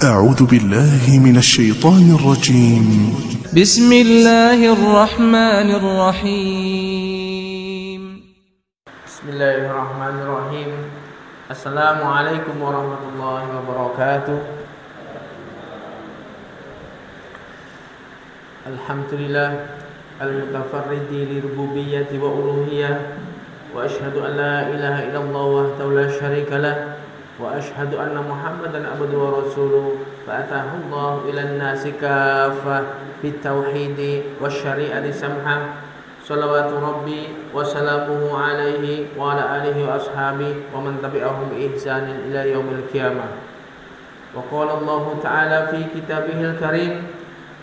أعوذ بالله من الشيطان الرجيم. بسم الله الرحمن الرحيم. بسم الله الرحمن الرحيم. السلام عليكم ورحمة الله وبركاته. الحمد لله المتفرد لربوبية وألوهية، وأشهد أن لا إله إلا الله وحده لا شريك له، وأشهد أن محمدا عبده ورسوله فأتاه الله إلى الناس كافة بالتوحيد والشريعة سمحة، صلوات ربي وسلامه عليه وعلى آله وأصحابه ومن تبعهم بإحسان إلى يوم القيامة. وقال الله تعالى في كتابه الكريم: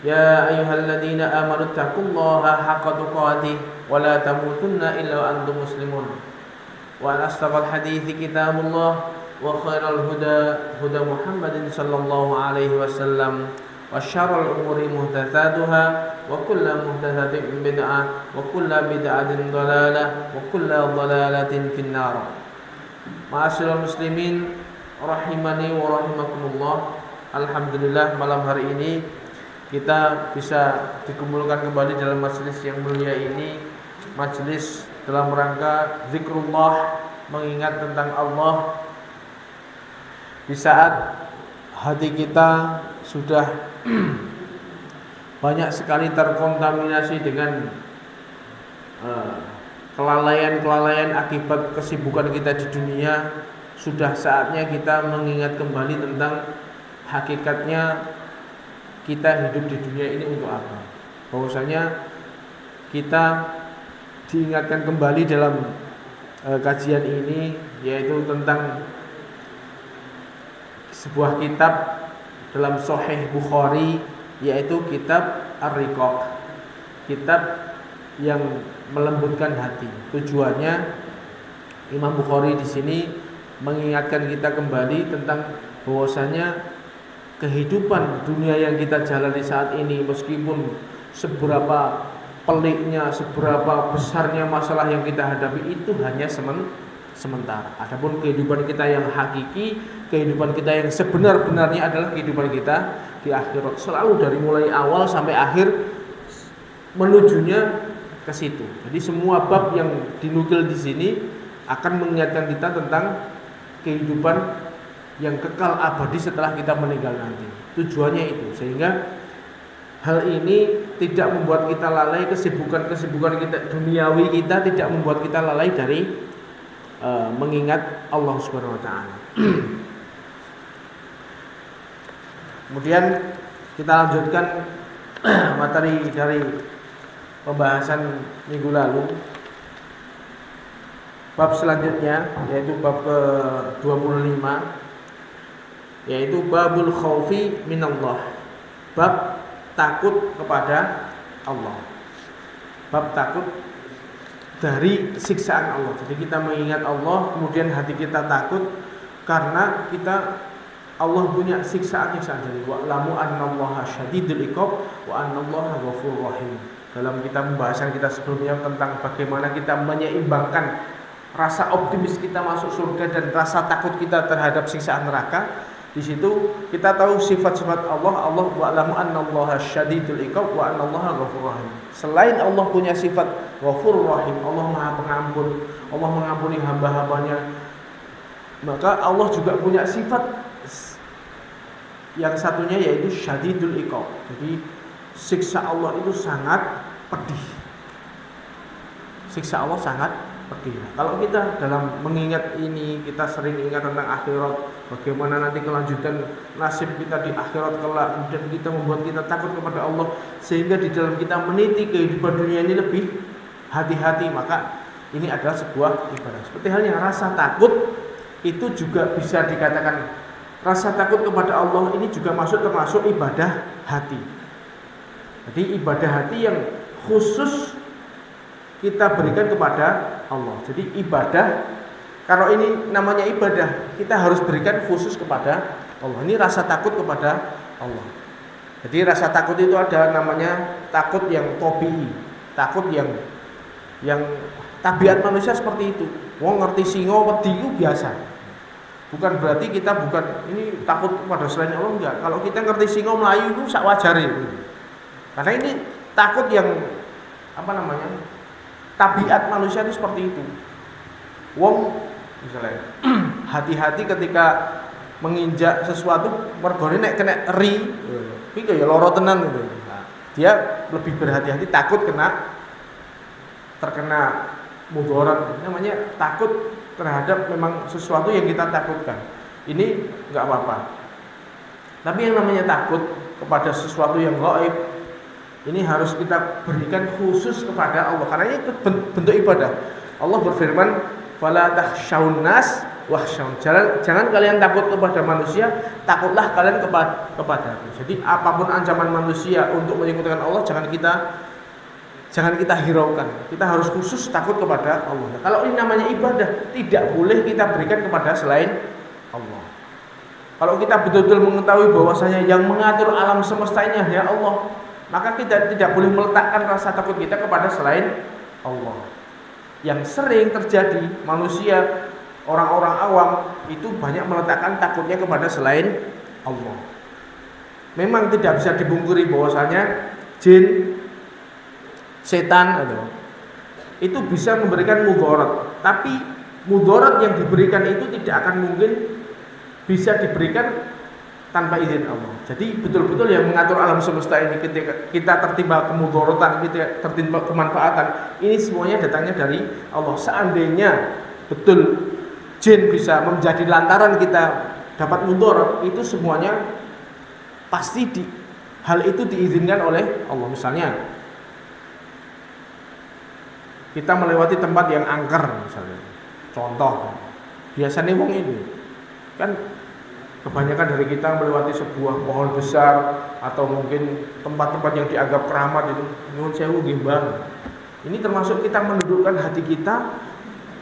يا أيها الذين آمنوا اتقوا الله حق تقاته ولا تموتن إلا وأنتم مسلمون. وأن أصدق الحديث كتاب الله، وخير الهدى هدى محمد صلى الله عليه وسلم، وشر الأمور محدثاتها، وكل محدثة بدعة، وكل بدعة ضلالة، وكل ضلالة في النار. Ma'asyiral muslimin rahimani wa rahimakumullah. Alhamdulillah, malam hari ini kita bisa dikumpulkan kembali dalam majelis yang mulia ini, majelis dalam rangka zikrullah, mengingat tentang Allah di saat hati kita sudah banyak sekali terkontaminasi dengan kelalaian-kelalaian akibat kesibukan kita di dunia. Sudah saatnya kita mengingat kembali tentang hakikatnya kita hidup di dunia ini untuk apa. Bahwasanya kita diingatkan kembali dalam kajian ini, yaitu tentang sebuah kitab dalam Sahih Bukhari, yaitu kitab Ar-Riqaq, kitab yang melembutkan hati. Tujuannya Imam Bukhari di sini mengingatkan kita kembali tentang bahwasanya kehidupan dunia yang kita jalani saat ini, meskipun seberapa peliknya, seberapa besarnya masalah yang kita hadapi, itu hanya sementara. Adapun kehidupan kita yang hakiki, kehidupan kita yang sebenar-benarnya adalah kehidupan kita di akhirat. Selalu dari mulai awal sampai akhir menujunya ke situ. Jadi semua bab yang dinukil di sini akan mengingatkan kita tentang kehidupan yang kekal abadi setelah kita meninggal nanti. Tujuannya itu, sehingga hal ini tidak membuat kita lalai, kesibukan kita duniawi kita tidak membuat kita lalai dari mengingat Allah Subhanahu wa taala. Kemudian kita lanjutkan materi dari pembahasan minggu lalu. Bab selanjutnya yaitu bab ke-25, yaitu babul khaufi minallah, bab takut kepada Allah, bab takut dari siksaan Allah. Jadi kita mengingat Allah, kemudian hati kita takut karena Allah punya siksaan-siksaan. Jadi wa'lamu annallaha syadidul iqab wa annallaha ghafurur rahim. Dalam kita pembahasan kita sebelumnya tentang bagaimana kita menyeimbangkan rasa optimis kita masuk surga dan rasa takut kita terhadap siksaan neraka. Di situ kita tahu sifat-sifat Allah. Allah wa'lamu annallaha syadidul iqab wa annallaha ghafurur rahim. Selain Allah punya sifat ghafurur rahim, Allah Maha Pengampun, Allah mengampuni hamba-hambanya, maka Allah juga punya sifat yang satunya yaitu syadidul iqab. Jadi siksa Allah itu sangat pedih. Siksa Allah sangat pedih. Kalau kita dalam mengingat ini, kita sering ingat tentang akhirat, bagaimana nanti kelanjutan nasib kita di akhirat kelak, kemudian kita membuat kita takut kepada Allah, sehingga di dalam kita meniti kehidupan dunia ini lebih hati-hati, maka ini adalah sebuah ibadah. Seperti halnya rasa takut itu juga bisa dikatakan, rasa takut kepada Allah ini juga termasuk ibadah hati. Jadi ibadah hati yang khusus kita berikan kepada Allah. Jadi ibadah, kalau ini namanya ibadah, kita harus berikan khusus kepada Allah. Ini rasa takut kepada Allah. Jadi rasa takut itu ada namanya takut yang tabii, takut yang tabiat manusia seperti itu. Wong ngerti singo wedi itu biasa. Bukan berarti kita ini takut kepada selain Allah, enggak. Kalau kita ngerti singa melayu itu sak wajare. Karena ini takut yang tabiat manusia itu seperti itu. Wong misalnya hati-hati ketika menginjak sesuatu mergone nek kena eri, iki ya lara tenan gitu. Nah, dia lebih berhati-hati, takut terkena mudarat, namanya takut terhadap memang sesuatu yang kita takutkan. Ini enggak apa-apa. Tapi yang namanya takut kepada sesuatu yang gaib, ini harus kita berikan khusus kepada Allah, karena ini bentuk ibadah. Allah berfirman, "Fala takhshawun nas wakhshawn." Jangan kalian takut kepada manusia, takutlah kalian kepadaku. Jadi apapun ancaman manusia untuk menyekutukan Allah, jangan kita hiraukan. Kita harus khusus takut kepada Allah. Nah, kalau ini namanya ibadah, tidak boleh kita berikan kepada selain Allah. Kalau kita betul-betul mengetahui bahwasanya yang mengatur alam semesta ini hanya Allah, maka kita tidak boleh meletakkan rasa takut kita kepada selain Allah. Yang sering terjadi manusia, orang-orang awam itu banyak meletakkan takutnya kepada selain Allah. Memang tidak bisa dibungkiri bahwasanya jin, setan itu bisa memberikan mudarat, tapi mudarat yang diberikan itu tidak akan mungkin bisa diberikan tanpa izin Allah. Jadi betul-betul yang mengatur alam semesta ini, ketika kita tertimpa kemudaratan, kita tertimpa kemanfaatan, ini semuanya datangnya dari Allah. Seandainya betul jin bisa menjadi lantaran kita dapat mudarat, itu semuanya pasti hal itu diizinkan oleh Allah. Misalnya kita melewati tempat yang angker misalnya. Contoh, biasanya wong ini kan kebanyakan dari kita melewati sebuah pohon besar atau mungkin tempat-tempat yang dianggap keramat itu, nyuwun sewu nggih Bang. Ini termasuk kita mendudukkan hati kita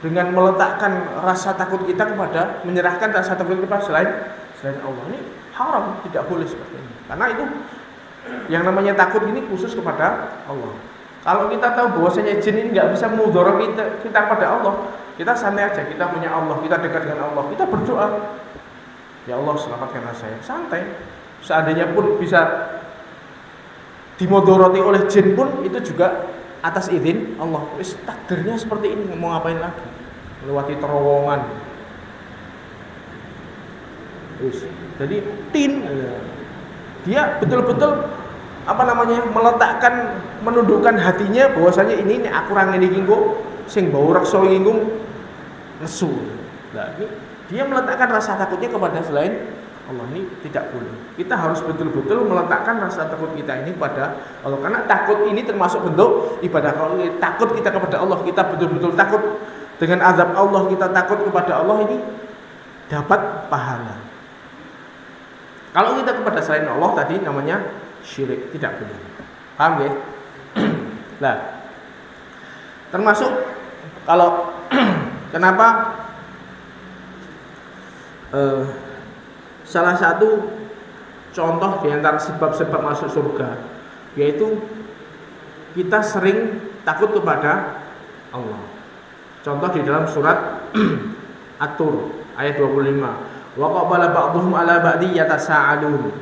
dengan meletakkan rasa takut kita kepada, menyerahkan rasa takut kita selain Allah. Ini haram, tidak boleh seperti ini. Karena itu yang namanya takut ini khusus kepada Allah. Kalau kita tahu bahwasanya jin ini nggak bisa mudarat kita pada Allah, kita santai aja, kita punya Allah, kita dekat dengan Allah, kita berdoa, ya Allah selamatkanlah saya, santai. Seandainya pun bisa dimudoroti oleh jin pun itu juga atas izin Allah. Wis takdirnya seperti ini, mau ngapain lagi? Melewati terowongan. Wis, jadi dia betul-betul meletakkan, menundukkan hatinya bahwasanya ini aku orang ini kinggo sing bau reksa kinggo nesu. Nah, ini dia meletakkan rasa takutnya kepada selain Allah, ini tidak boleh. Kita harus betul-betul meletakkan rasa takut kita ini pada Allah, karena takut ini termasuk bentuk ibadah. Kalau takut kita kepada Allah, kita betul-betul takut dengan azab Allah, kita takut kepada Allah, ini dapat pahala. Kalau kita kepada selain Allah tadi namanya syirik, tidak boleh. Paham ya? Nah, termasuk kalau kenapa salah satu contoh di antara sebab-sebab masuk surga yaitu kita sering takut kepada Allah. Contoh di dalam surat At-Tur ayat 25. Wa qabala ba'dhum ala ba'di yatasaalun.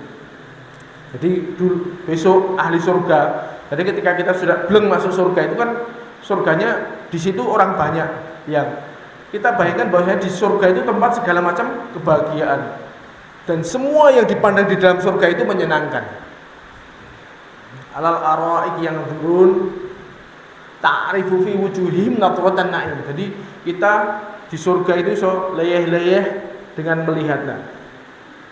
Jadi dulu besok ahli surga. Jadi ketika kita sudah belum masuk surga itu kan surganya di situ orang banyak, yang kita bayangkan bahwa di surga itu tempat segala macam kebahagiaan dan semua yang dipandang di dalam surga itu menyenangkan. Alal araik yang turun ta'rifu fi wujuhim nadratan na'im. Jadi kita di surga itu so leyeh-leyeh dengan melihatnya.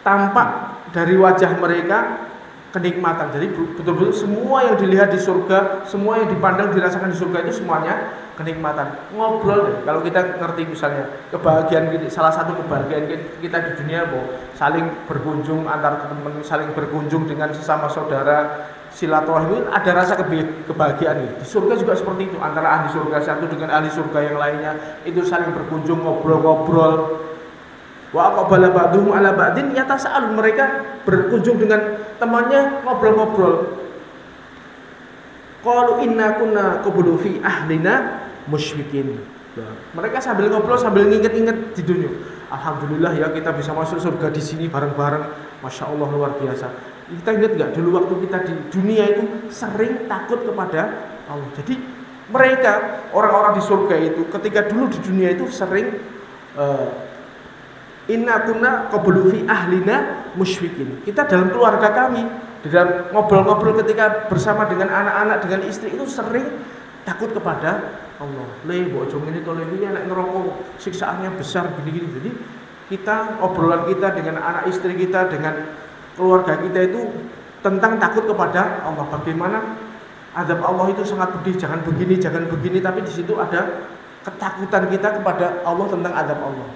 Tampak dari wajah mereka kenikmatan. Jadi betul-betul semua yang dilihat di surga, semua yang dipandang dirasakan di surga itu semuanya kenikmatan. Ngobrol deh. Kalau kita ngerti misalnya kebahagiaan kita, salah satu kebahagiaan kita di dunia bahwa saling berkunjung antar teman, saling berkunjung dengan sesama saudara, silaturahmi, ada rasa kebahagiaan gitu. Di surga juga seperti itu, antara ahli surga satu dengan ahli surga yang lainnya itu saling berkunjung, ngobrol-ngobrol. Wa aqbala ba'dhum ala ba'din yatasaalun, mereka berkunjung dengan temannya, ngobrol-ngobrol. Qalu inna kunna qablu fi ahlina musyrikin. Mereka sambil ngobrol sambil nginget-nginget di dunia. alhamdulillah ya kita bisa masuk surga di sini bareng-bareng. Masya Allah luar biasa. Kita ingat nggak dulu waktu kita di dunia itu sering takut kepada Allah. Jadi mereka orang-orang di surga itu ketika dulu di dunia itu sering inna kunna qablu fi ahlina musyfikin. Kita dalam keluarga kami, di dalam ngobrol-ngobrol ketika bersama dengan anak-anak, dengan istri itu sering takut kepada Allah. Le bojo ngene to le iki nek neraka siksaannya besar gini-gini. Jadi kita obrolan kita dengan anak istri kita, dengan keluarga kita itu tentang takut kepada Allah. Bagaimana azab Allah itu sangat pedih, jangan begini, tapi di situ ada ketakutan kita kepada Allah tentang azab Allah.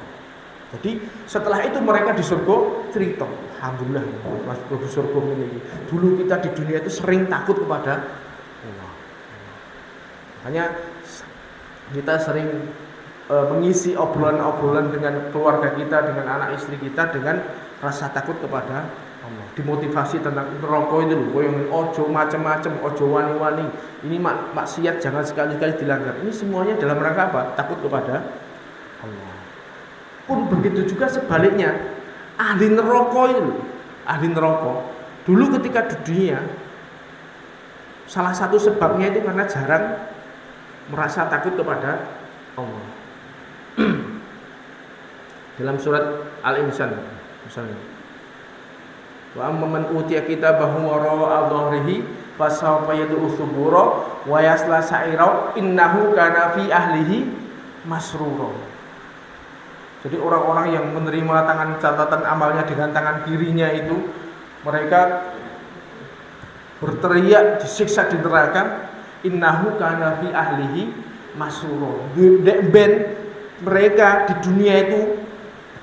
Jadi setelah itu mereka di surga cerita, alhamdulillah Mas Prabu surga ini. Dulu kita di dunia itu sering takut kepada Allah. Makanya kita sering mengisi obrolan-obrolan dengan keluarga kita, dengan anak istri kita dengan rasa takut kepada Allah. Dimotivasi tentang neraka itu loh, yang ojo macam-macam, ojo wani-wani. Ini maksiat jangan sekali-kali dilanggar. Ini semuanya dalam rangka apa? Takut kepada Allah. Pun begitu juga sebaliknya, ahli neraka itu, ahli neraka dulu ketika di dunia, salah satu sebabnya itu karena jarang merasa takut kepada Allah. Dalam surat Al-Insan misalnya, wa amman utiya kitabahu wara'a dhahrihi fasawfa yad'u thubura wa yasla sa'ira innahu kana fi ahlihi masrura. Jadi orang-orang yang menerima catatan amalnya dengan tangan kirinya itu, mereka berteriak disiksa di neraka, innahu kana fi ahlihi masrura. Ben mereka di dunia itu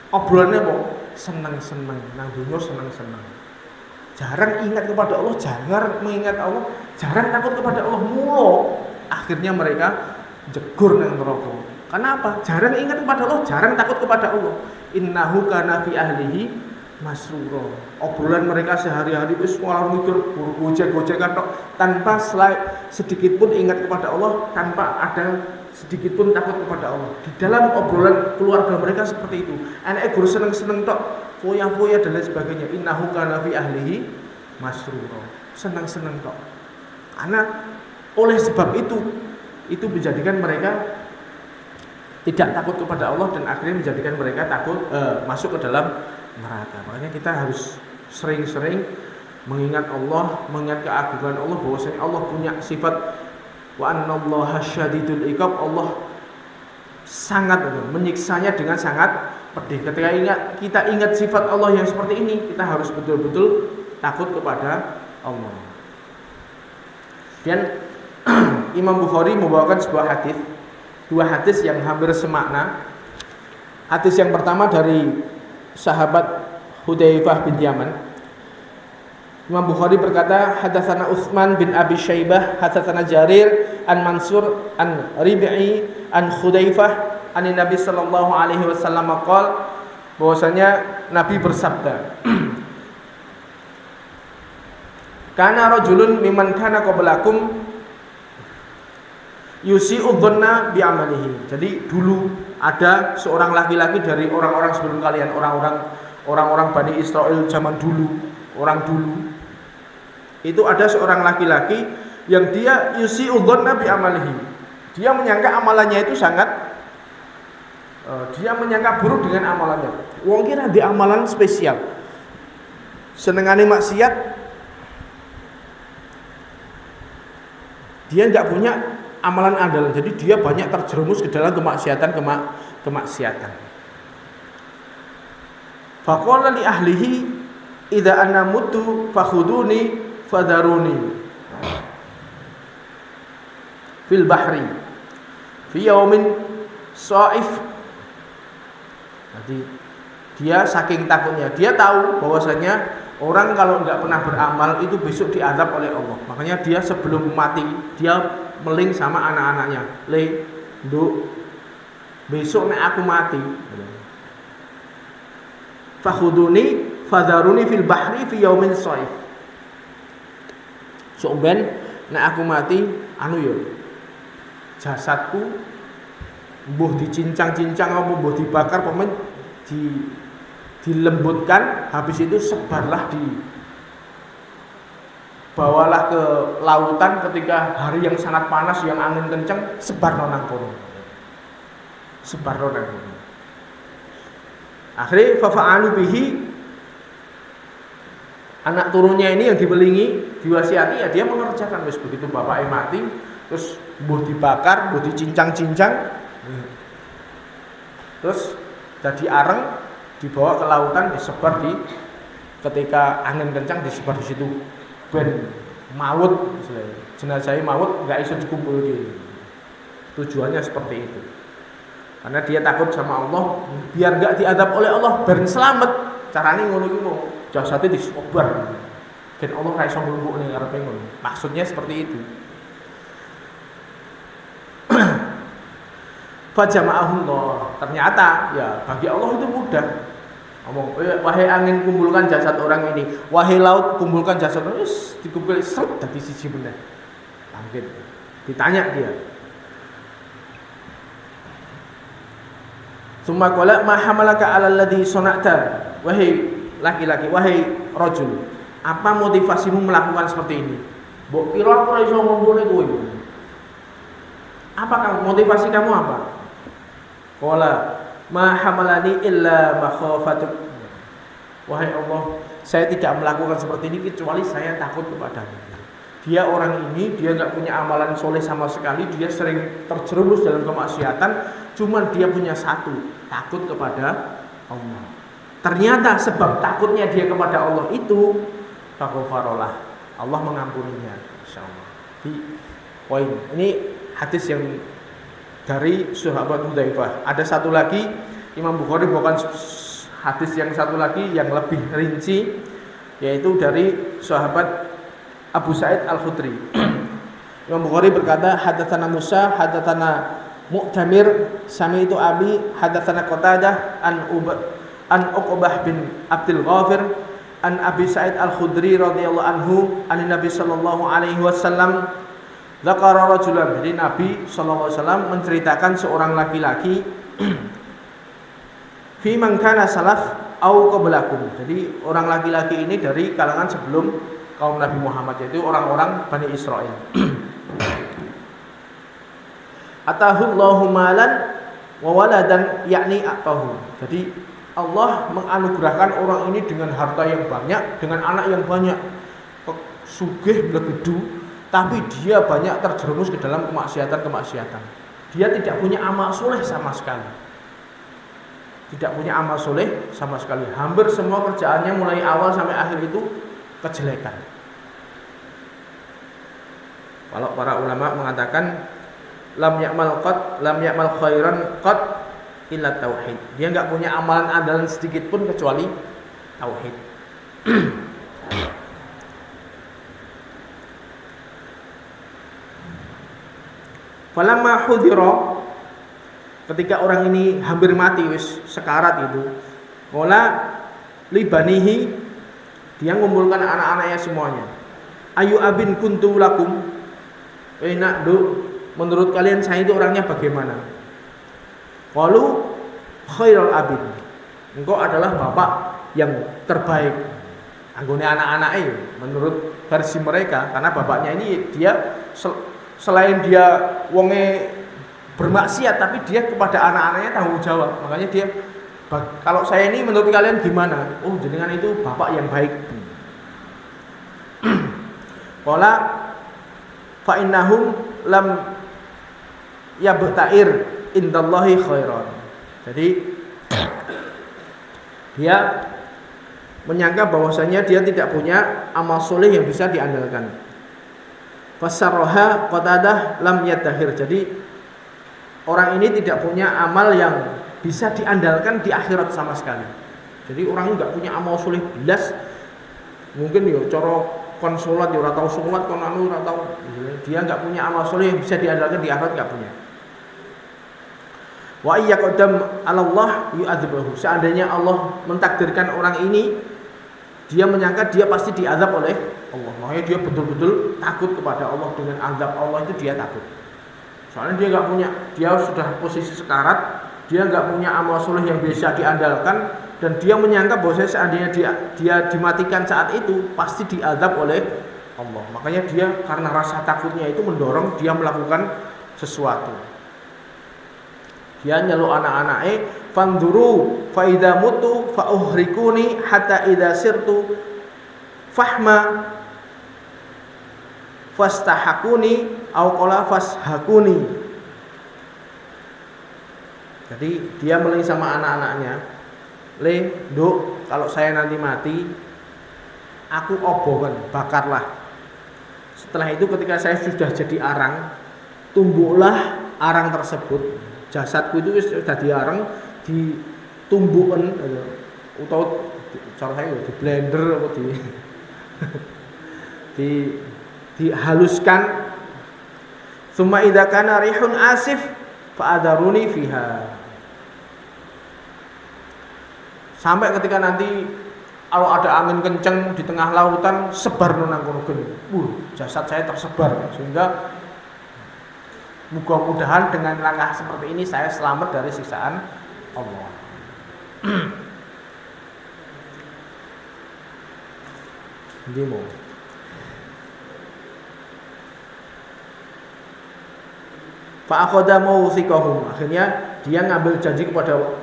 obrolannya kok senang-senang, nang dunia senang-senang. Jarang ingat kepada Allah, jarang mengingat Allah, jarang takut kepada Allah mulu. Akhirnya mereka jegur nang neraka. Kenapa? Jarang ingat kepada Allah, jarang takut kepada Allah. Innahu kana fi ahlihi masrura. Obrolan mereka sehari-hari wis malah mikir gojek-gojekan tok, tanpa sedikit pun ingat kepada Allah, tanpa ada sedikit pun takut kepada Allah. Di dalam obrolan keluarga mereka seperti itu. Anaknya guru seneng-seneng tok, foya-foya dan lain sebagainya. Innahu kana fi ahlihi masrura. Seneng-seneng tok. Karena oleh sebab itu menjadikan mereka tidak takut kepada Allah dan akhirnya menjadikan mereka takut masuk ke dalam neraka. Makanya kita harus sering-sering mengingat Allah, mengingat keagungan Allah, bahwasanya Allah punya sifat wa annallaha syadidul iqab. Allah sangat menyiksanya dengan sangat pedih. Ketika kita ingat sifat Allah yang seperti ini, kita harus betul-betul takut kepada Allah. Dan Imam Bukhari membawakan sebuah hadis, dua hadis yang hampir semakna. Hadis yang pertama dari sahabat Hudzaifah bin Yaman. Imam Bukhari berkata, hadatsana Utsman bin Abi Syaibah, hadatsana Jarir an Mansur an Rib'i an Hudzaifah an Nabi sallallahu alaihi wasallam qala, bahwasanya Nabi bersabda, kana rajulun mimman kana qablakum yusi'u dhanna bi amalihi. Jadi dulu ada seorang laki-laki dari orang-orang sebelum kalian, orang-orang Bani Israel zaman dulu, orang dulu. Itu ada seorang laki-laki yang dia yusi'u dhanna bi amalihi. Dia menyangka amalannya itu dia menyangka buruk dengan amalannya. Wong kira di amalan spesial. Senengane maksiat. Dia enggak punya amalan andalan, jadi dia banyak terjerumus ke dalam kemaksiatan. Faqala li ahlihi idza ana mutu fakhuduni fadharuni fil bahri fi yaumin sha'if. Jadi dia saking takutnya, dia tahu bahwasanya orang kalau enggak pernah beramal itu besok diazab oleh Allah. Makanya dia sebelum mati dia meling sama anak-anaknya, le, nduk, besok nek aku mati, fakhuduni fadharuni fil bahri fi yaumin shaif. Sok ben nek aku mati, anu yo, jasadku mbuh dicincang-cincang apa mbuh dibakar, pokoknya dilembutkan, habis itu sebarlah bawalah ke lautan ketika hari yang sangat panas, yang angin kencang, sebar nang kono. Akhirnya fafa'alu bihi, anak turunnya ini yang dibelingi, diwasiati, ya dia mengerjakan. Wis begitu bapaknya mati, terus mbuh dibakar, mbuh dicincang-cincang, terus jadi areng, dibawa ke lautan, disebar ketika angin kencang, disebar di situ. Ben maut, jenazahnya maut, nggak iso dikumpul di. Tujuannya seperti itu. Karena dia takut sama Allah, biar nggak diadab oleh Allah, biar selamat. Caranya ngono iku mau jasadnya disebar. Dan Allah ra iso nglumpuk ning ngarepe ngono. Maksudnya seperti itu. Fajama'ahullah. Ternyata ya bagi Allah itu mudah. Ngomong, wahai angin kumpulkan jasad orang ini, wahai laut kumpulkan jasad orang ini, dikumpulkan seret dari sisi benar. Bangkit. Ditanya dia. Summa qala ma hamalaka 'ala alladhi sana'ta. Wahai laki-laki, wahai rajul, apa motivasimu melakukan seperti ini? Mbok kira aku ora iso ngumpulne kowe. Apa motivasi kamu apa? Qala ma hamalani illa makhafatuk. Wahai Allah, saya tidak melakukan seperti ini kecuali saya takut kepadamu. Dia orang ini, dia nggak punya amalan soleh sama sekali, dia sering terjerumus dalam kemaksiatan, cuman dia punya satu, takut kepada Allah. Ternyata sebab takutnya dia kepada Allah itu, faghfaralah, Allah mengampuninya, insyaallah. Di poin ini hadis yang dari sahabat Hudzaifah. Ada satu lagi, Imam Bukhari bawakan hadis yang satu lagi yang lebih rinci, yaitu dari sahabat Abu Sa'id Al-Khudri. Imam Bukhari berkata, hadatsana Musa, hadatsana Mu'tamir, sami'tu Abi, hadatsana Qatadah an Uqbah bin Abdul Ghafir, an Abi Sa'id Al-Khudri radhiyallahu anhu, an Nabi sallallahu alaihi wasallam, dzakara rajulan. Jadi Nabi sallallahu alaihi wasallam menceritakan seorang laki-laki fi man kana salaf au qablakum. Jadi orang laki-laki ini dari kalangan sebelum kaum Nabi Muhammad, yaitu orang-orang Bani Israel. Atahullahu malan wa waladan, yakni atahu. Jadi Allah menganugerahkan orang ini dengan harta yang banyak, dengan anak yang banyak, sugih blegedu, tapi dia banyak terjerumus ke dalam kemaksiatan. Dia tidak punya amal soleh sama sekali. Tidak punya amal soleh sama sekali. Hampir semua kerjaannya mulai awal sampai akhir itu kejelekan. Kalau para ulama mengatakan lam ya'mal khairan qat illa tauhid. Dia enggak punya amalan andalan sedikit pun kecuali tauhid. Falamma hudhira, ketika orang ini hampir mati, wis sekarat itu, qala libanihi, dia mengumpulkan anak-anaknya semuanya. Ayu abin kuntu lakum, nak do, menurut kalian saya itu orangnya bagaimana? Qalu khairul abin, engkau adalah bapak yang terbaik. Anggone anak-anaknya menurut versi mereka, karena bapaknya ini dia selain dia wonge bermaksiat, tapi dia kepada anak-anaknya tanggung jawab. Makanya dia, kalau saya ini menurut kalian gimana? Oh, jenengan itu bapak yang baik. Qala fa innahum lam yabta'ir indallahi khairan. Jadi dia menyangka bahwasanya dia tidak punya amal soleh yang bisa diandalkan. Fasarroha Qatadah lam yadahir. Jadi orang ini tidak punya amal yang bisa diandalkan di akhirat sama sekali. Jadi orang ini nggak punya amal soleh belas. Mungkin yo coro konsolat yo ora tau salat kon anu ora tau. Dia nggak punya amal soleh yang bisa diandalkan di akhirat, nggak punya. Wa iyyaqadam 'ala Allah yu'adzibuhu. Seandainya Allah mentakdirkan orang ini, dia menyangka dia pasti diazab oleh Allah. Makanya dia betul-betul takut kepada Allah. Dengan azab Allah itu dia takut. Soalnya dia nggak punya, dia sudah posisi sekarat, dia nggak punya amal soleh yang bisa diandalkan, dan dia menyangka bahwa seandainya dia dimatikan saat itu pasti diazab oleh Allah. Makanya dia karena rasa takutnya itu mendorong dia melakukan sesuatu. Dia nyeluk anak-anaknya, fanduru fa idza mutu fa uhrikuni hatta idza sirtu fahma fastahakuni au qala fashakuni. Jadi dia mulai sama anak-anaknya, "Le, Nduk, kalau saya nanti mati, aku obongan, bakarlah. Setelah itu ketika saya sudah jadi arang, tumbuklah arang tersebut. Jasadku itu sudah diarang, ditumbukkan atau cara saya di blender atau dihaluskan. Summa idza kana rihun asif fa'adharuni fiha." Sampai ketika nanti kalau ada angin kencang di tengah lautan, sebar nang kono geni. Jasad saya tersebar, sehingga mudah-mudahan dengan langkah seperti ini saya selamat dari siksaan Allah. Demo. Fa'akhadha mawthiqahum. Akhirnya dia ngambil janji kepada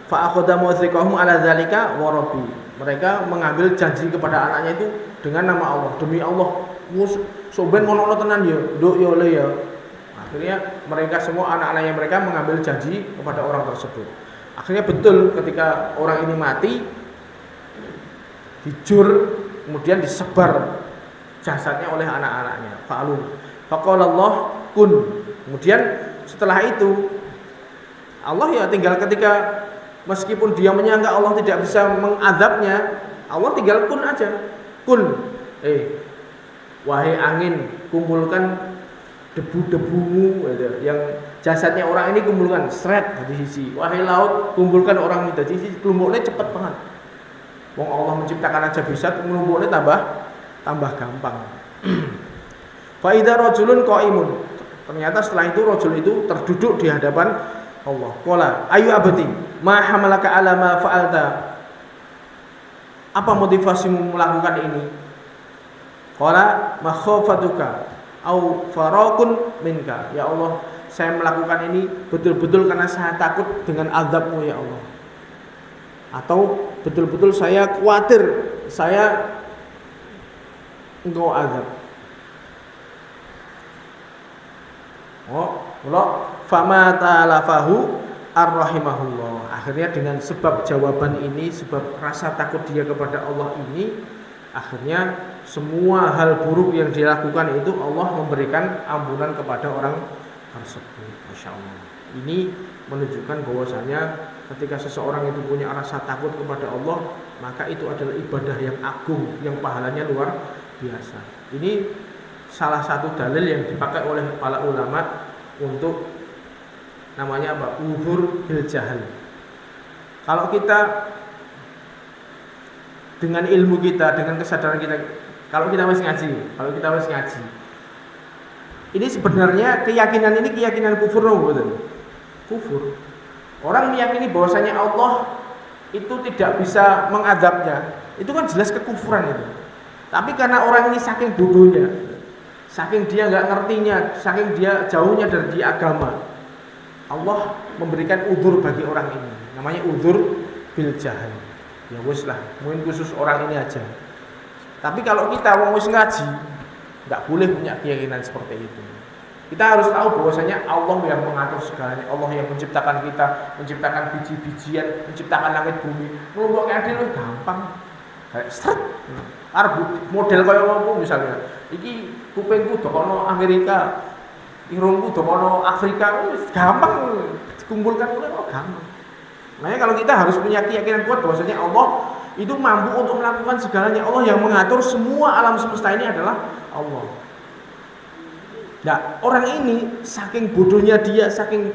fa'akhadha mawthiqahum ala dzalika wa rabbi. Mereka mengambil janji kepada anaknya itu dengan nama Allah. Demi Allah, soben ngono tenan ya, nduk ya le ya. Akhirnya mereka semua anak-anaknya mereka mengambil janji kepada orang tersebut. Akhirnya betul ketika orang ini mati, dijur, kemudian disebar jasadnya oleh anak-anaknya. Faqala Allah kun. Kemudian setelah itu Allah ya tinggal ketika meskipun dia menyangka Allah tidak bisa mengadabnya, Allah tinggal kun aja. Kun, wahai angin, kumpulkan debu-debumu, yang jasadnya orang ini kumpulkan, seret dari sisi. Wahai laut, kumpulkan orang ini dari sisi. Kelompoknya cepat banget. Wong Allah menciptakan aja bisa, kelompoknya tambah gampang. Fa idza rajulun qaimun. Ternyata setelah itu rajul itu terduduk di hadapan Allah. Qala ayu abati ma hamalaka ala ma fa'alta. Apa motivasimu melakukan ini? Qala ma khafatuka au farakun minka. Ya Allah, saya melakukan ini betul-betul karena saya takut dengan azab-Mu ya Allah. Atau betul-betul saya khawatir Engkau azab. Fama ta'alafahu ar-rahimahullah. Akhirnya dengan sebab jawaban ini, sebab rasa takut dia kepada Allah ini, akhirnya semua hal buruk yang dilakukan itu Allah memberikan ampunan kepada orang tersebut. Masya Allah. Ini menunjukkan bahwasanya ketika seseorang itu punya rasa takut kepada Allah, maka itu adalah ibadah yang agung, yang pahalanya luar biasa. Ini salah satu dalil yang dipakai oleh para ulama untuk namanya apa? Uzur bil jahal. Kalau kita dengan ilmu kita, dengan kesadaran kita, kalau kita masih ngaji, ini sebenarnya keyakinan ini keyakinan kufur, betul? Kufur. Orang meyakini bahwasanya Allah itu tidak bisa mengadabnya, itu kan jelas kekufuran itu. Tapi karena orang ini saking bodohnya, saking dia nggak ngertinya, saking dia jauhnya dari agama, Allah memberikan udzur bagi orang ini. Namanya udzur bil jahal. Ya wis lah, mungkin khusus orang ini aja. Tapi kalau kita wong wis ngaji, nggak boleh punya keyakinan seperti itu. Kita harus tahu bahwasanya Allah yang mengatur segalanya, Allah yang menciptakan kita, menciptakan biji-bijian, menciptakan langit bumi. Ngelompok adil itu gampang. Kayak seret. Model kaya apa misalnya. Iki kupingku dokono Amerika, irungku dokono Afrika, gampang dikumpulkan oleh Allah, gampang. Makanya kalau kita harus punya keyakinan kuat bahwasanya Allah itu mampu untuk melakukan segalanya. Allah yang mengatur semua alam semesta ini adalah Allah. Nah, orang ini saking bodohnya dia, saking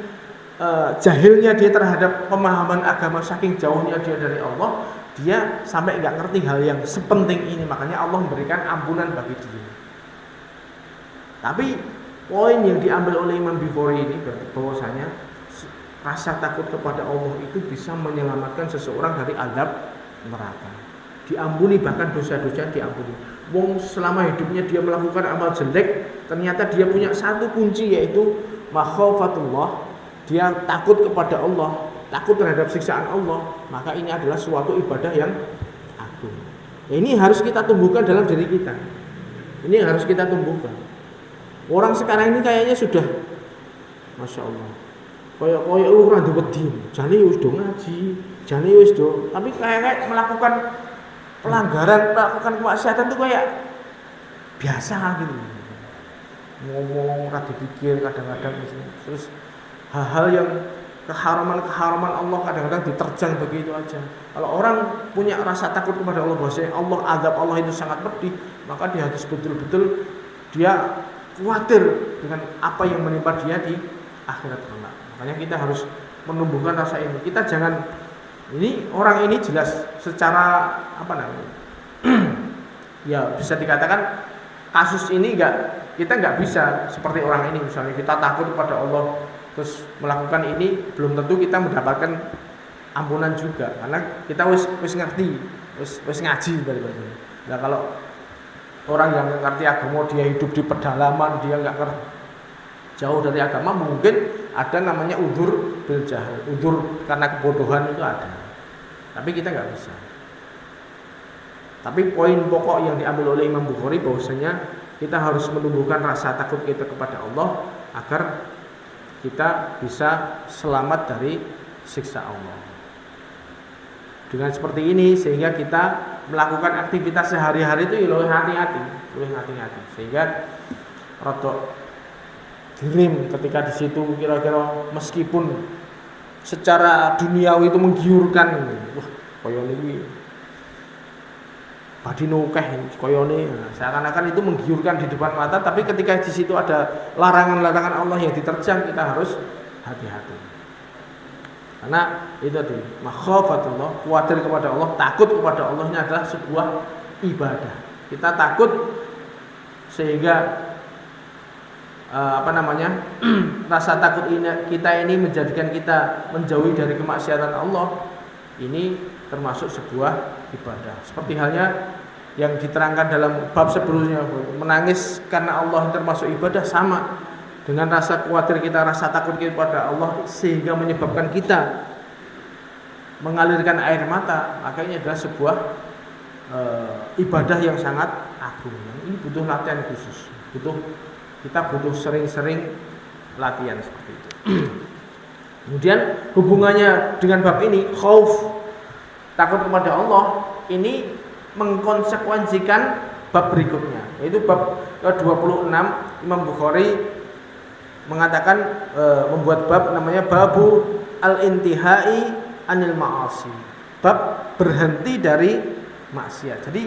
jahilnya dia terhadap pemahaman agama, saking jauhnya dia dari Allah, dia sampai nggak ngerti hal yang sepenting ini. Makanya Allah memberikan ampunan bagi dia. Tapi poin yang diambil oleh Imam Bukhari ini bahwasanya rasa takut kepada Allah itu bisa menyelamatkan seseorang dari azab neraka. Diampuni, bahkan dosa-dosa diampuni. Wong selama hidupnya dia melakukan amal jelek, ternyata dia punya satu kunci, yaitu makhafatullah. Dia takut kepada Allah, takut terhadap siksaan Allah. Maka ini adalah suatu ibadah yang agung. Ini harus kita tumbuhkan dalam diri kita. Ini harus kita tumbuhkan. Orang sekarang ini kayaknya sudah, masya Allah, kayak orang wedi, jane wis do ngaji, jane wis do, tapi kayak melakukan pelanggaran, melakukan kemaksiatan itu kayak biasa gitu. Ngomong ora dipikir kadang-kadang, terus hal-hal yang keharaman Allah kadang-kadang diterjang begitu aja. Kalau orang punya rasa takut kepada Allah, bahwasanya Allah, azab Allah itu sangat pedih, maka dia harus betul-betul dia khawatir dengan apa yang menimpa dia di akhirat kelak. Makanya kita harus menumbuhkan rasa ini. Kita jangan, ini orang ini jelas secara apa namanya ya bisa dikatakan kasus ini kita nggak bisa seperti orang ini. Misalnya kita takut kepada Allah terus melakukan ini, belum tentu kita mendapatkan ampunan juga, karena kita wis ngerti, wis ngaji daripada. Nah kalau orang yang ngerti agama, dia hidup di pedalaman, dia nggak ngerti, jauh dari agama, mungkin ada namanya udzur bil jahl, udzur karena kebodohan itu ada. Tapi kita nggak bisa. Tapi poin pokok yang diambil oleh Imam Bukhari bahwasanya kita harus menumbuhkan rasa takut kita kepada Allah agar kita bisa selamat dari siksa Allah. Dengan seperti ini sehingga kita melakukan aktivitas sehari-hari itu lebih hati-hati. Sehingga rodok dirim ketika di situ kira-kira meskipun secara duniawi itu menggiurkan, wah koyo niki badi nokeh koyone, seakan-akan itu menggiurkan di depan mata, tapi ketika di situ ada larangan-larangan Allah yang diterjang, kita harus hati-hati. Karena itu tadi makhafatullah, khawatir kepada Allah, takut kepada Allah, ini adalah sebuah ibadah. Kita takut sehingga rasa takut kita ini menjadikan kita menjauhi dari kemaksiatan Allah. Ini termasuk sebuah ibadah. Seperti halnya yang diterangkan dalam bab sebelumnya, menangis karena Allah termasuk ibadah, sama dengan rasa khawatir kita, rasa takut kita kepada Allah sehingga menyebabkan kita mengalirkan air mata. Maka ini adalah sebuah ibadah yang sangat agung. Ini butuh latihan khusus. Kita butuh sering-sering latihan seperti itu. Kemudian hubungannya dengan bab ini, khauf, takut kepada Allah, ini mengkonsekuensikan bab berikutnya, yaitu bab ke-26. Imam Bukhari mengatakan membuat bab namanya babu al-intihai anil ma'asi, bab berhenti dari maksiat. Jadi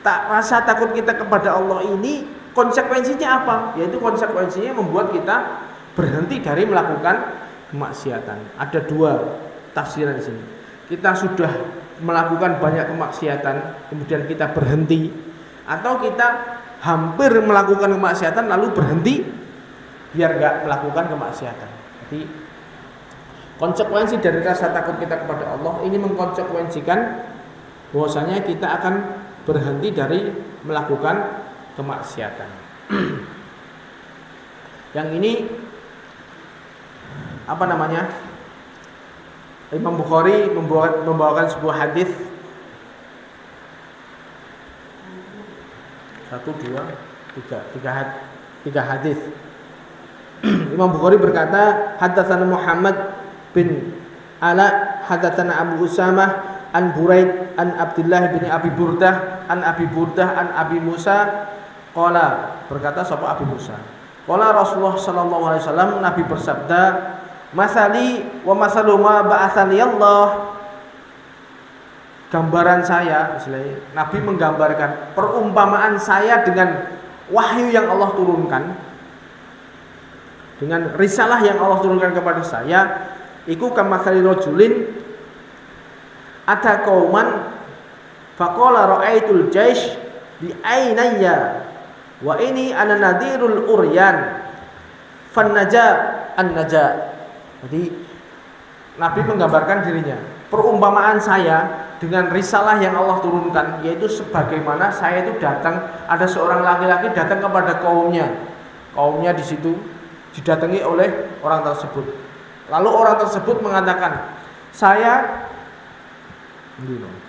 rasa takut kita kepada Allah ini konsekuensinya apa? Yaitu konsekuensinya membuat kita berhenti dari melakukan kemaksiatan. Ada dua tafsiran di sini. Kita sudah melakukan banyak kemaksiatan, kemudian kita berhenti, atau kita hampir melakukan kemaksiatan lalu berhenti biar nggak melakukan kemaksiatan. Jadi konsekuensi dari rasa takut kita kepada Allah ini mengkonsekuensikan bahwasanya kita akan berhenti dari melakukan kemaksiatan. Yang ini Imam Bukhari membawakan sebuah hadis. 3 hadis. Imam Bukhari berkata, haddatsana Muhammad bin Ala, haddatsana Abu Usamah an Buraid an Abdullah bin Abi Burdah an Abi Burdah an Abi Musa qala, berkata sapa Abi Musa, qala Rasulullah sallallahu alaihi wasallam, Nabi bersabda, masali wa masalu ma ba'atsani Allah, gambaran saya, istilahnya Nabi menggambarkan perumpamaan saya dengan wahyu yang Allah turunkan, dengan risalah yang Allah turunkan kepada saya, iku kamatsali rajulin ata qauman faqala ra'aitul jaish bi ainayya wa ini ana nadhirul uryan fan naja an naja. Jadi Nabi menggambarkan dirinya. Perumpamaan saya dengan risalah yang Allah turunkan, yaitu sebagaimana saya itu datang, ada seorang laki-laki datang kepada kaumnya di situ didatangi oleh orang tersebut. Lalu orang tersebut mengatakan, saya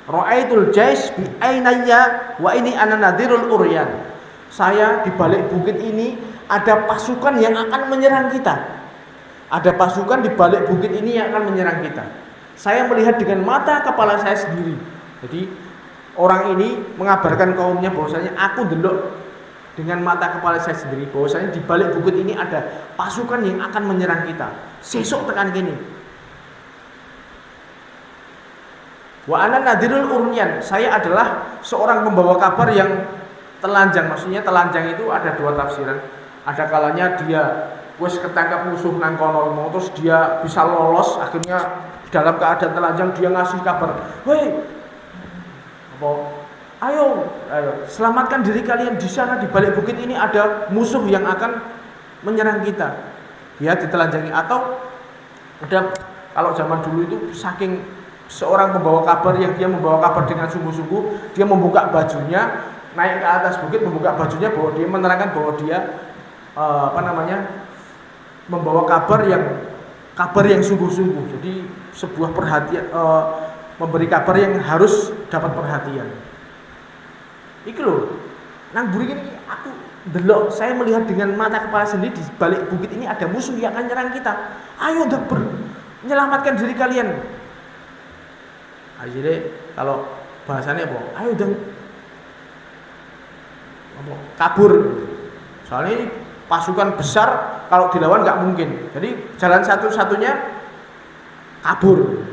ra'aitul jais bi ainayya wa ini ana nadhirul uryan. Saya di balik bukit ini ada pasukan yang akan menyerang kita. Ada pasukan di balik bukit ini yang akan menyerang kita. Saya melihat dengan mata kepala saya sendiri. Jadi orang ini mengabarkan kaumnya bahwasanya aku delok dengan mata kepala saya sendiri bahwasanya di balik bukit ini ada pasukan yang akan menyerang kita. Sesuk tekan kini. Wa ana nadhirul uryan. Saya adalah seorang pembawa kabar yang telanjang. Maksudnya telanjang itu ada dua tafsiran. Ada kalanya dia wis ketangkap musuh nang kono terus dia bisa lolos, akhirnya dalam keadaan telanjang dia ngasih kabar, "Woi, ayo selamatkan diri kalian, di sana di balik bukit ini ada musuh yang akan menyerang kita." Dia ditelanjangi. Atau ada, kalau zaman dulu itu saking seorang pembawa kabar yang dia membawa kabar dengan sungguh-sungguh, dia membuka bajunya, naik ke atas bukit, membuka bajunya bahwa dia menerangkan bahwa dia membawa kabar yang sungguh-sungguh. Jadi sebuah perhatian, memberi kabar yang harus dapat perhatian. Iki loh, nang buri ini aku delok, saya melihat dengan mata kepala sendiri di balik bukit ini ada musuh yang akan nyerang kita. Ayo dapur, menyelamatkan diri kalian. Jadi kalau bahasanya apa? Ayo dong kabur. Soalnya ini pasukan besar, kalau dilawan nggak mungkin. Jadi jalan satu-satunya kabur.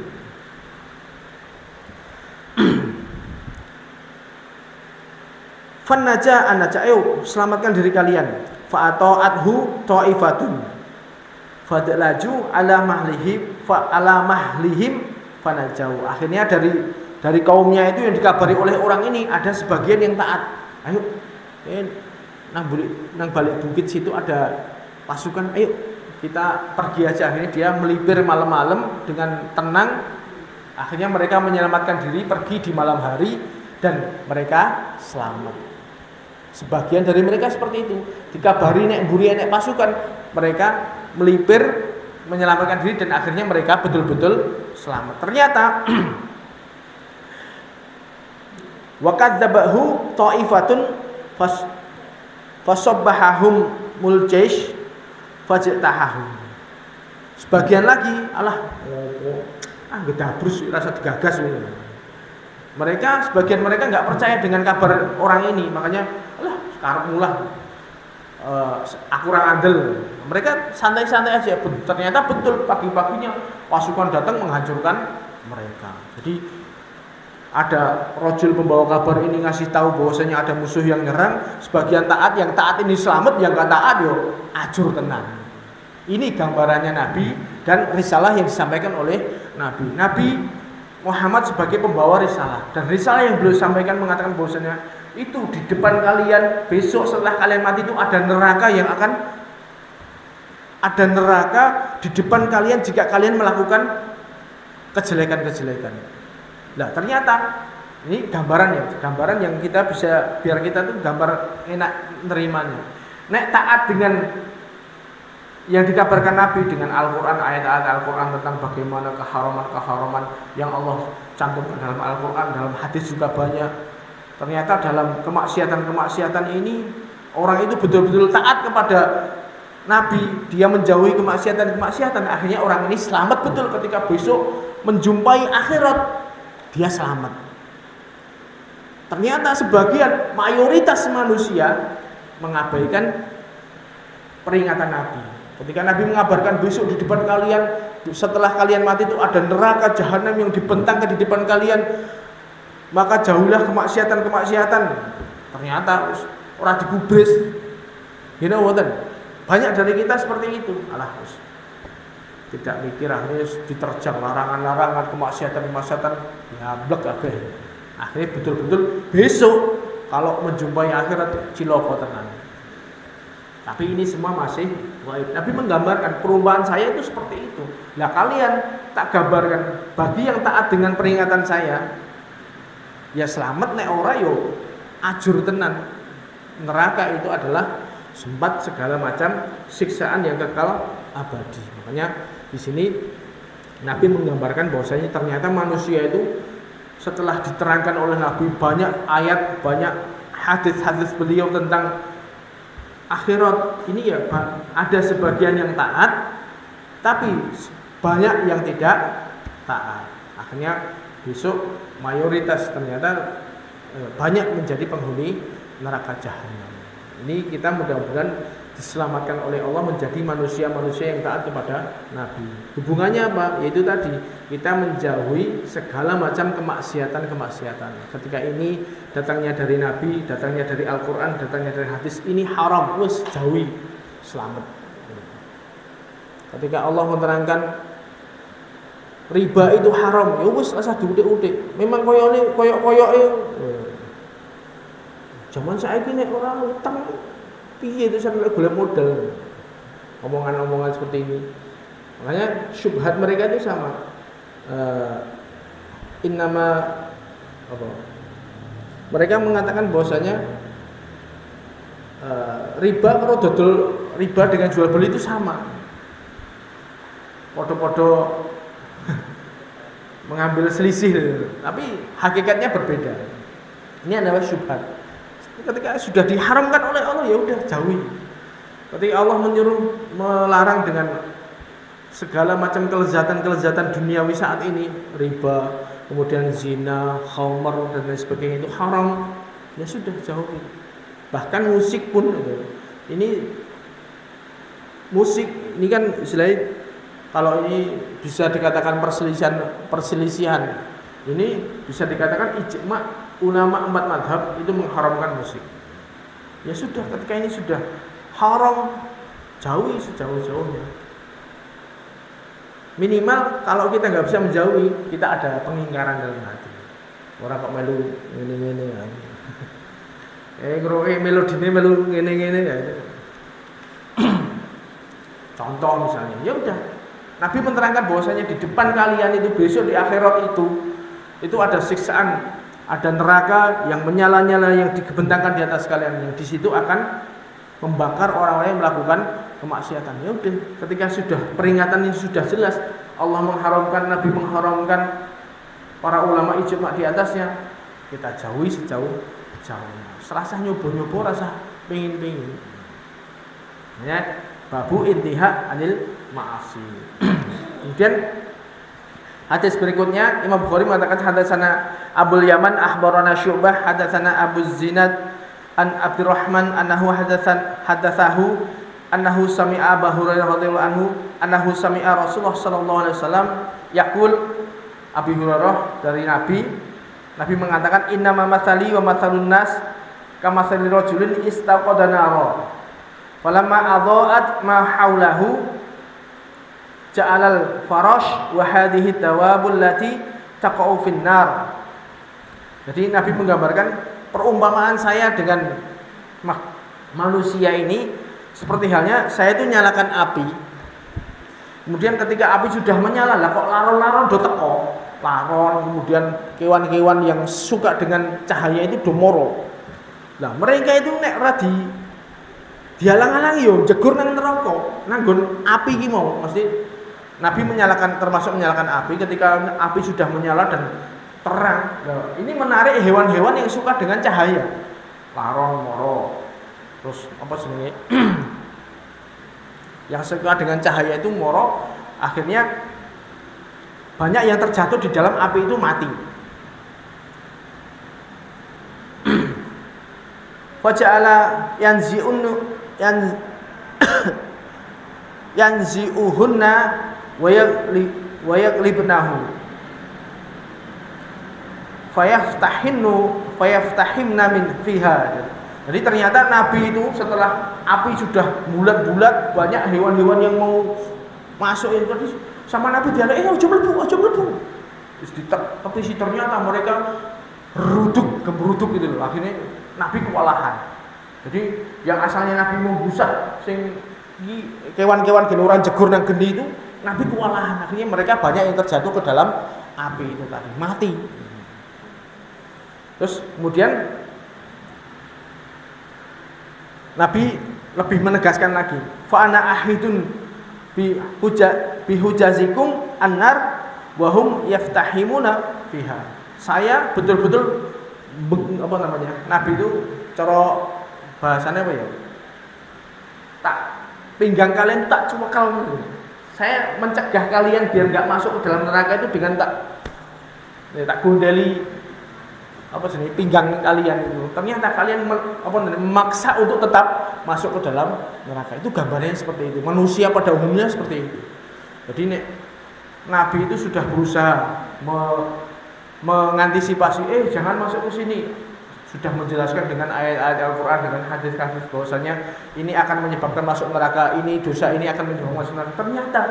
Fanaja anaja, ayo selamatkan diri kalian. Fa'ata'athu ta'ifatun fadlaju ala mahlihim fanajau. Akhirnya dari kaumnya itu yang dikabari oleh orang ini ada sebagian yang taat. Ayo, nang balik bukit situ ada pasukan, ayo kita pergi aja. Akhirnya dia melipir malam-malam dengan tenang. Akhirnya mereka menyelamatkan diri, pergi di malam hari dan mereka selamat. Sebagian dari mereka seperti itu, dikabari nek mburi nek pasukan, mereka melipir menyelamatkan diri dan akhirnya mereka betul-betul selamat. Ternyata wakadzabahu ta'ifatun fasabbahahum muljaish fajtahahum. Sebagian lagi gedabrus rasa digagas. Sebagian mereka nggak percaya dengan kabar orang ini, makanya sekarang aku kurang andel. Mereka santai-santai aja. Ternyata betul pagi-paginya pasukan datang menghancurkan mereka. Jadi ada rojul pembawa kabar ini ngasih tahu bahwasanya ada musuh yang nyerang. Sebagian taat, yang taat ini selamat, yang nggak taat yo ajur tenang. Ini gambarannya Nabi dan risalah yang disampaikan oleh Nabi. Nabi Muhammad sebagai pembawa risalah, dan risalah yang beliau sampaikan mengatakan bahwasanya itu di depan kalian besok setelah kalian mati itu ada neraka di depan kalian jika kalian melakukan kejelekan-kejelekan. Nah, ternyata ini gambaran yang kita bisa, biar kita tuh gambar enak nerimanya. Nek taat dengan yang dikabarkan Nabi dengan Al-Quran, ayat-ayat Al-Quran tentang bagaimana keharaman-keharaman yang Allah cantumkan dalam Al-Quran, dalam hadis juga banyak. Ternyata dalam kemaksiatan-kemaksiatan ini orang itu betul-betul taat kepada Nabi, dia menjauhi kemaksiatan-kemaksiatan. Akhirnya orang ini selamat betul ketika besok menjumpai akhirat, dia selamat. Ternyata sebagian mayoritas manusia mengabaikan peringatan Nabi. Ketika Nabi mengabarkan besok di depan kalian, setelah kalian mati itu ada neraka jahanam yang dibentangkan di depan kalian, maka jauhilah kemaksiatan-kemaksiatan. Ternyata orang digubris. Banyak dari kita seperti itu. Tidak mikir, akhirnya diterjang larangan-larangan, kemaksiatan-kemaksiatan, ya blek kabeh. Akhirnya betul-betul besok kalau menjumpai akhirat ciloko tenan. Tapi ini semua masih gaib. Nabi menggambarkan perumpamaan saya itu seperti itu. Nah kalian tak gambarkan bagi yang taat dengan peringatan saya, ya selamat nek ora yo ajur tenan. Neraka itu adalah sempat segala macam siksaan yang kekal abadi. Makanya di sini Nabi menggambarkan bahwasanya ternyata manusia itu setelah diterangkan oleh Nabi banyak ayat, banyak hadis-hadis beliau tentang akhirat ini ya ada sebagian yang taat, tapi banyak yang tidak taat. Akhirnya besok mayoritas ternyata banyak menjadi penghuni neraka jahanam. Ini kita mudah-mudahan diselamatkan oleh Allah menjadi manusia-manusia yang taat kepada Nabi. Hubungannya apa? Yaitu tadi kita menjauhi segala macam kemaksiatan. Ketika ini datangnya dari Nabi, datangnya dari Al-Quran, datangnya dari hadis, ini haram, wes jauhi, selamat. Ketika Allah menerangkan riba itu haram, ya wes asal diudik-udik. Memang koyok-koyok zaman saiki nek ora utang piye itu sampai golek modal. Omongan-omongan seperti ini. Makanya syubhat mereka itu sama. Mereka mengatakan bahwasanya riba kalau dodol riba dengan jual beli itu sama. Podo-podo mengambil selisih, tapi hakikatnya berbeda. Ini adalah syubhat. Ketika sudah diharamkan oleh Allah, ya udah jauhi. Ketika Allah melarang dengan segala macam kelezatan duniawi saat ini, riba, kemudian zina, khamar dan lain sebagainya itu haram, ya sudah jauhi. Bahkan musik pun ini musik ini kan istilahnya kalau ini bisa dikatakan perselisihan. Ini bisa dikatakan ijma ulama 4 mazhab itu mengharamkan musik. Ya sudah, ketika ini sudah haram, jauhi sejauh-jauhnya. Minimal kalau kita nggak bisa menjauhi, kita ada pengingkaran dalam hati. Orang kok melu ngene-ngene ya. Melodine melu ngene-ngene ya. Contoh misalnya, ya udah. Nabi menerangkan bahwasanya di depan kalian itu besok di akhirat itu ada siksaan, ada neraka yang menyala-nyala yang digebentangkan di atas kalian, yang di situ akan membakar orang-orang yang melakukan kemaksiatan. Ya udah, ketika sudah peringatan ini sudah jelas, Allah mengharamkan, Nabi mengharamkan, para ulama ijma di atasnya, kita jauhi sejauh-jauhnya. Serasa nyobo-nyobo, rasa pengin-pengin. Ya, babu intiha anil ma'asi. Kemudian hadis berikutnya Imam Bukhari mengatakan hadatsana Abul Yaman akhbarana Syu'bah hadatsana Abu Zinad an Abdurrahman annahu hadatsahu annahu sami'a Abu Hurairah radhiyallahu anhu annahu sami'a Rasulullah sallallahu alaihi wasallam yaqul. Abi Hurairah dari Nabi mengatakan innama matsali wa matsalun nas kamatsali rajulin istaqada nara falamma adha'at ma haulahu ja'alal farash wa hadhihi dawabul lati taqa'u fin nar. Jadi Nabi menggambarkan perumpamaan saya dengan manusia ini seperti halnya saya itu nyalakan api. Kemudian ketika api sudah menyala, lah kok laron-laron do teko. Laron, kemudian kewan-kewan yang suka dengan cahaya itu do moro. Nah, mereka itu nek ra dihalang-halangi yo jegur nang neraka, nanggon api ki mau, mesti Nabi termasuk menyalakan api ketika api sudah menyala dan terang. Nah, ini menarik hewan-hewan yang suka dengan cahaya. Laron, moro. Terus apa jenenge? Yang suka dengan cahaya itu moro, akhirnya banyak yang terjatuh di dalam api itu mati. Faja'ala yanzi'uhunna wa yaqlibnahu fayaftahimna min fiha. Jadi ternyata Nabi itu setelah api sudah bulat-bulat, banyak hewan-hewan yang mau masuk itu tadi sama Nabi dia aja mlebu. Terus ditepisi ternyata mereka geruduk gitu loh. Akhirnya Nabi kewalahan. Jadi yang asalnya Nabi membusah sing kewan-kewan genuran jegur nang gendi itu, Nabi kewalahan. Akhirnya mereka banyak yang terjatuh ke dalam api itu tadi, mati. Terus kemudian Nabi lebih menegaskan lagi, fa ana ahidun bi hujazikum annar wa hum yaftahimuna fiha. Saya betul-betul Nabi itu cara bahasanya apa ya? Tak pinggang kalian tak cumekal. Saya mencegah kalian biar nggak masuk ke dalam neraka itu dengan tak gundeli pinggang kalian itu. Ternyata kalian memaksa untuk tetap masuk ke dalam neraka. Itu gambarnya seperti itu. Manusia pada umumnya seperti itu. Jadi Nabi itu sudah berusaha mengantisipasi, jangan masuk ke sini. Sudah menjelaskan dengan ayat-ayat Al-Quran, dengan hadis-hadis bahwasanya ini akan menyebabkan masuk neraka, ini dosa ini akan menyebabkan masuk neraka. Ternyata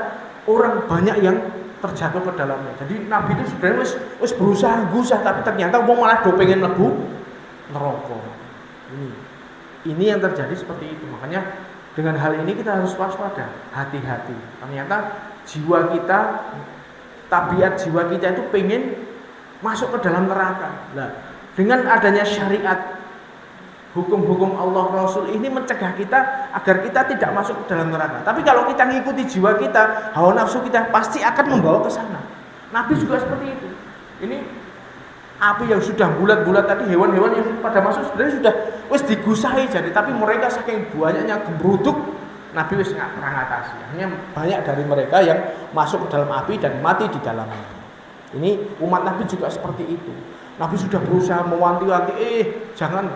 orang banyak yang terjatuh ke dalamnya. Jadi Nabi itu sebenarnya wis berusaha gusah, tapi ternyata wong malah do pengen mlebu neraka. Ini yang terjadi seperti itu. Makanya dengan hal ini kita harus waspada, hati-hati. Ternyata jiwa kita, tabiat jiwa kita itu pengen masuk ke dalam neraka. Nah, dengan adanya syariat, hukum-hukum Allah Rasul ini mencegah kita agar kita tidak masuk ke dalam neraka. Tapi kalau kita ngikuti jiwa kita, hawa nafsu kita pasti akan membawa ke sana. Nabi juga seperti itu. Ini api yang sudah bulat-bulat tadi, hewan-hewan yang pada masuk sebenarnya sudah wis digusahi jadi, tapi mereka saking banyaknya gembruduk, Nabi wis nggak pernah ngatasi. Hanya banyak dari mereka yang masuk ke dalam api dan mati di dalamnya. Ini umat Nabi juga seperti itu. Nabi sudah berusaha mewanti-wanti, jangan,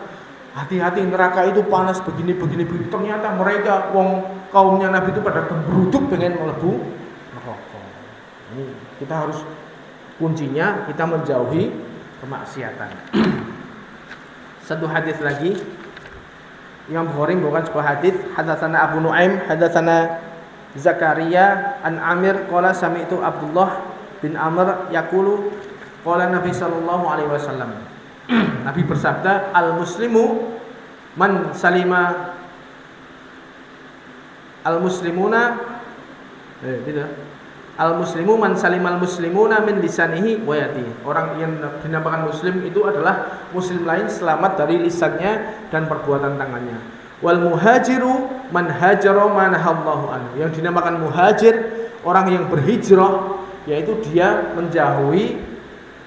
hati-hati neraka itu panas begini. Ternyata mereka kaumnya Nabi itu pada gembruduk pengen melebu neraka. Ini kita harus, kuncinya kita menjauhi kemaksiatan. Satu hadis lagi, Imam Bukhari bukan sebuah hadis, hadatsana Abu Nuaim, hadatsana Zakaria an Amir qala sami'tu Abdullah bin Amr yaqulu qala Nabi sallallahu alaihi wasallam. Nabi bersabda, al-muslimu man salima al-muslimuna al-muslimu man salimal muslimuna min lisanihi wa yadihi. Orang yang dinamakan muslim itu adalah muslim lain selamat dari lisannya dan perbuatan tangannya. Wal muhajiru man hajara ma nahallahu anhu. Yang dinamakan muhajir, orang yang berhijrah, yaitu dia menjauhi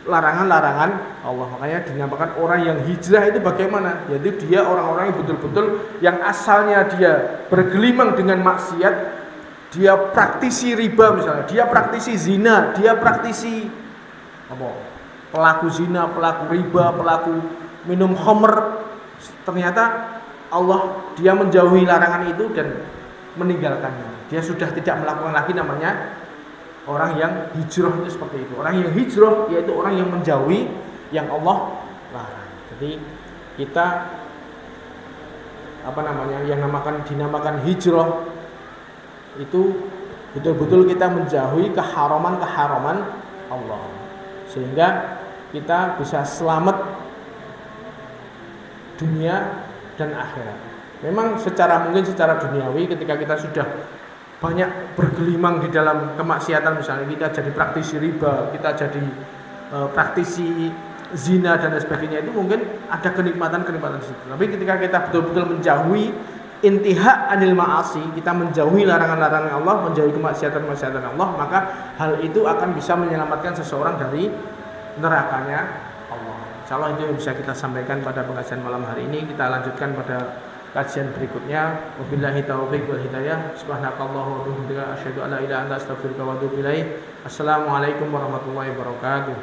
larangan-larangan Allah. Makanya dinamakan orang yang hijrah itu bagaimana? Yaitu dia orang-orang yang betul-betul yang asalnya dia bergelimang dengan maksiat, dia praktisi riba misalnya, dia praktisi zina, dia praktisi pelaku zina, pelaku riba, pelaku minum khamr. Ternyata dia menjauhi larangan itu dan meninggalkannya. Dia sudah tidak melakukan lagi, namanya orang yang hijrah itu seperti itu. Orang yang hijrah yaitu orang yang menjauhi yang Allah larang. Jadi kita yang dinamakan hijrah itu betul-betul kita menjauhi keharaman-keharaman Allah, sehingga kita bisa selamat dunia dan akhirat. Memang secara duniawi ketika kita sudah banyak bergelimang di dalam kemaksiatan, misalnya kita jadi praktisi riba, kita jadi praktisi zina dan sebagainya, itu mungkin ada kenikmatan di situ. Tapi ketika kita betul-betul menjauhi intiha anil ma'asi, kita menjauhi larangan-larangan Allah, menjauhi kemaksiatan Allah, maka hal itu akan bisa menyelamatkan seseorang dari nerakanya Allah. Insyaallah itu yang bisa kita sampaikan pada pengajian malam hari ini. Kita lanjutkan pada kajian berikutnya. Wabillahi taufiq wal hidayah. Subhanakallahu wa bihamdika asyhadu an la ilaha illa anta astaghfiruka wa atubu ilaik. Assalamualaikum warahmatullahi wabarakatuh.